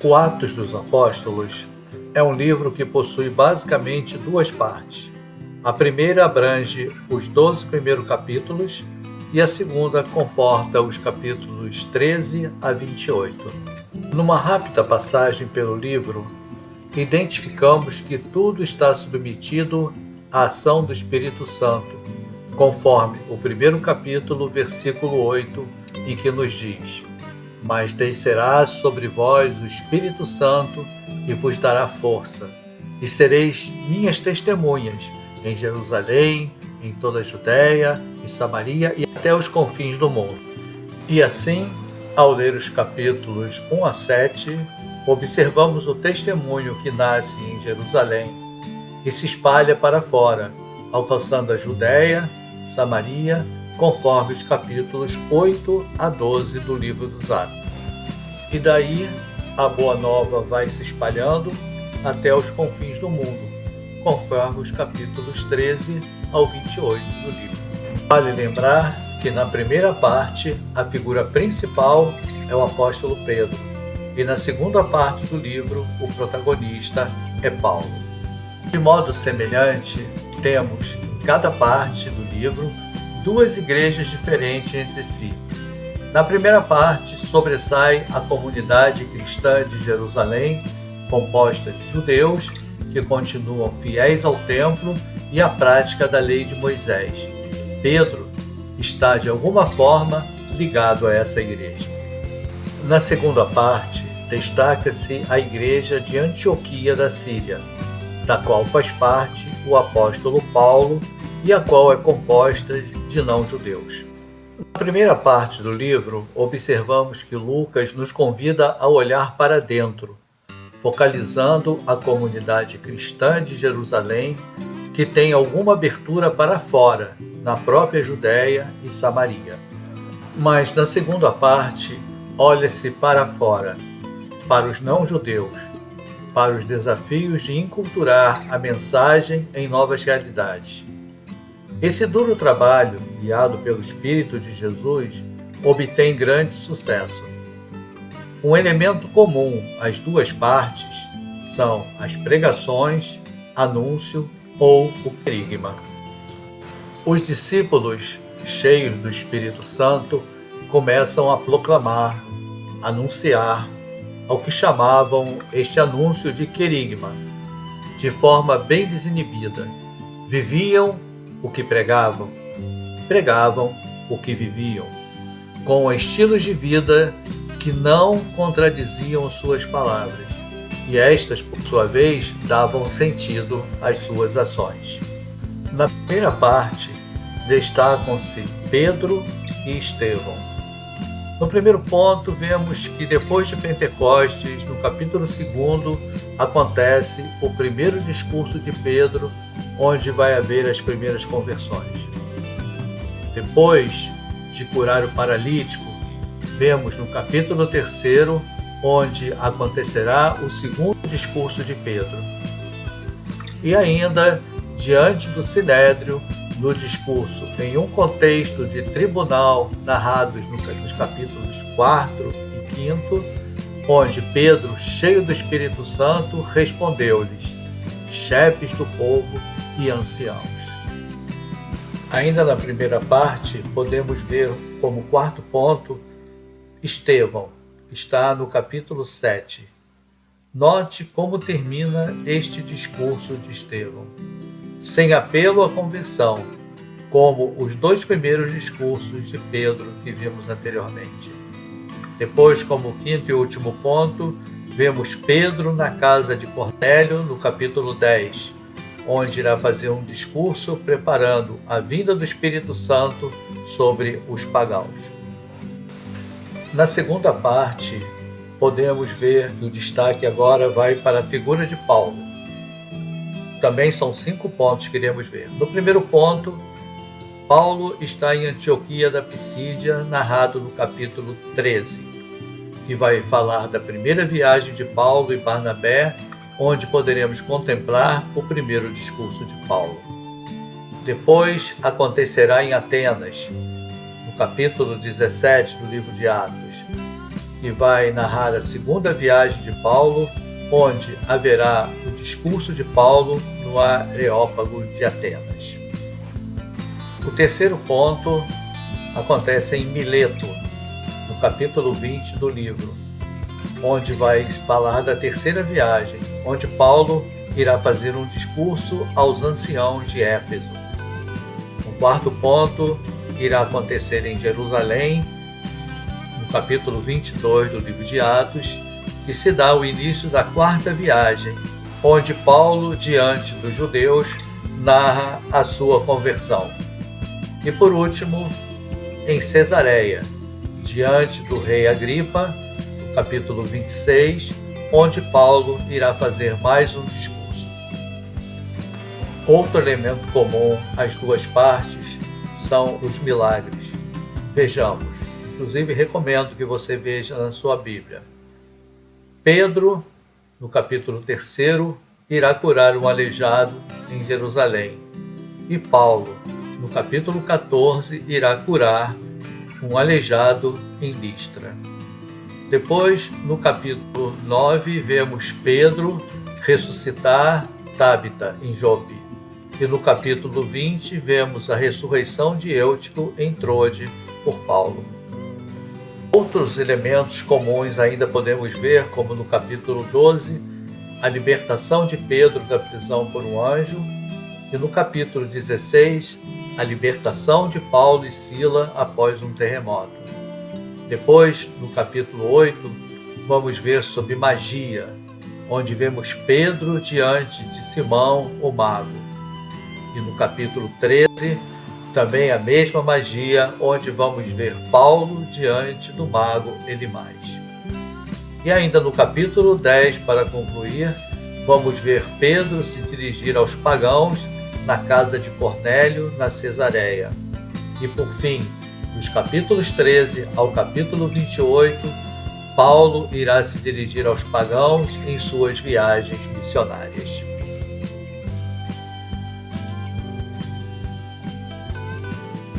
O Atos dos Apóstolos é um livro que possui basicamente duas partes. A primeira abrange os 12 primeiros capítulos e a segunda comporta os capítulos 13 a 28. Numa rápida passagem pelo livro, identificamos que tudo está submetido à ação do Espírito Santo, conforme o primeiro capítulo, versículo 8, em que nos diz: Mas descerá sobre vós o Espírito Santo e vos dará força, e sereis minhas testemunhas em Jerusalém, em toda a Judéia e Samaria e até os confins do mundo. E assim, ao ler os capítulos 1 a 7, observamos o testemunho que nasce em Jerusalém e se espalha para fora, alcançando a Judéia, Samaria, conforme os capítulos 8 a 12 do livro dos Atos. E daí, a Boa Nova vai se espalhando até os confins do mundo, conforme os capítulos 13 ao 28 do livro. Vale lembrar que na primeira parte, a figura principal é o apóstolo Pedro, e na segunda parte do livro, o protagonista é Paulo. De modo semelhante, temos em cada parte do livro duas igrejas diferentes entre si. Na primeira parte, sobressai a comunidade cristã de Jerusalém, composta de judeus que continuam fiéis ao templo e à prática da lei de Moisés. Pedro está, de alguma forma, ligado a essa igreja. Na segunda parte, destaca-se a igreja de Antioquia da Síria, da qual faz parte o apóstolo Paulo e a qual é composta de não-judeus. Na primeira parte do livro, observamos que Lucas nos convida a olhar para dentro, focalizando a comunidade cristã de Jerusalém, que tem alguma abertura para fora, na própria Judéia e Samaria. Mas na segunda parte, olha-se para fora, para os não-judeus, para os desafios de enculturar a mensagem em novas realidades. Esse duro trabalho, guiado pelo Espírito de Jesus, obtém grande sucesso. Um elemento comum às duas partes são as pregações, anúncio ou o querigma. Os discípulos, cheios do Espírito Santo, começam a proclamar, anunciar, ao que chamavam este anúncio de querigma, de forma bem desinibida. Viviam o que pregavam, pregavam o que viviam, com estilos de vida que não contradiziam suas palavras, e estas, por sua vez, davam sentido às suas ações. Na primeira parte, destacam-se Pedro e Estevão. No primeiro ponto, vemos que depois de Pentecostes, no capítulo 2, acontece o primeiro discurso de Pedro, onde vai haver as primeiras conversões. Depois de curar o paralítico, vemos no capítulo 3, onde acontecerá o segundo discurso de Pedro. E ainda, diante do Sinédrio, no discurso em um contexto de tribunal, narrados nos capítulos 4 e 5, onde Pedro, cheio do Espírito Santo, respondeu-lhes: chefes do povo e anciãos. Ainda na primeira parte, podemos ver como quarto ponto Estevão, que está no capítulo 7. Note como termina este discurso de Estevão. Sem apelo à conversão, como os dois primeiros discursos de Pedro que vimos anteriormente. Depois, como quinto e último ponto, vemos Pedro na casa de Cornélio, no capítulo 10, onde irá fazer um discurso preparando a vinda do Espírito Santo sobre os pagãos. Na segunda parte, podemos ver que o destaque agora vai para a figura de Paulo. Também são 5 pontos que iremos ver. No primeiro ponto, Paulo está em Antioquia da Pisídia, narrado no capítulo 13, que vai falar da primeira viagem de Paulo e Barnabé, onde poderemos contemplar o primeiro discurso de Paulo. Depois acontecerá em Atenas, no capítulo 17 do livro de Atos. que vai narrar a segunda viagem de Paulo, onde haverá o discurso de Paulo no Areópago de Atenas. O terceiro ponto acontece em Mileto, no capítulo 20 do livro, onde vai falar da terceira viagem, onde Paulo irá fazer um discurso aos anciãos de Éfeso. O quarto ponto irá acontecer em Jerusalém, no capítulo 22 do livro de Atos, que se dá o início da quarta viagem, onde Paulo, diante dos judeus, narra a sua conversão. E por último, em Cesareia, diante do rei Agripa, no capítulo 26, onde Paulo irá fazer mais um discurso. Outro elemento comum às duas partes são os milagres. Vejamos, inclusive recomendo que você veja na sua Bíblia. Pedro, no capítulo 3, irá curar um aleijado em Jerusalém. E Paulo, no capítulo 14, irá curar um aleijado em Listra. Depois, no capítulo 9, vemos Pedro ressuscitar Tábita em Jope. E no capítulo 20, vemos a ressurreição de Eutico em Trode por Paulo. Outros elementos comuns ainda podemos ver, como no capítulo 12, a libertação de Pedro da prisão por um anjo, e no capítulo 16, a libertação de Paulo e Sila após um terremoto. Depois, no capítulo 8, vamos ver sobre magia, onde vemos Pedro diante de Simão, o mago. E no capítulo 13, também a mesma magia, onde vamos ver Paulo diante do mago Elimais. E ainda no capítulo 10, para concluir, vamos ver Pedro se dirigir aos pagãos na casa de Cornélio, na Cesareia. E por fim, dos capítulos 13 ao capítulo 28, Paulo irá se dirigir aos pagãos em suas viagens missionárias.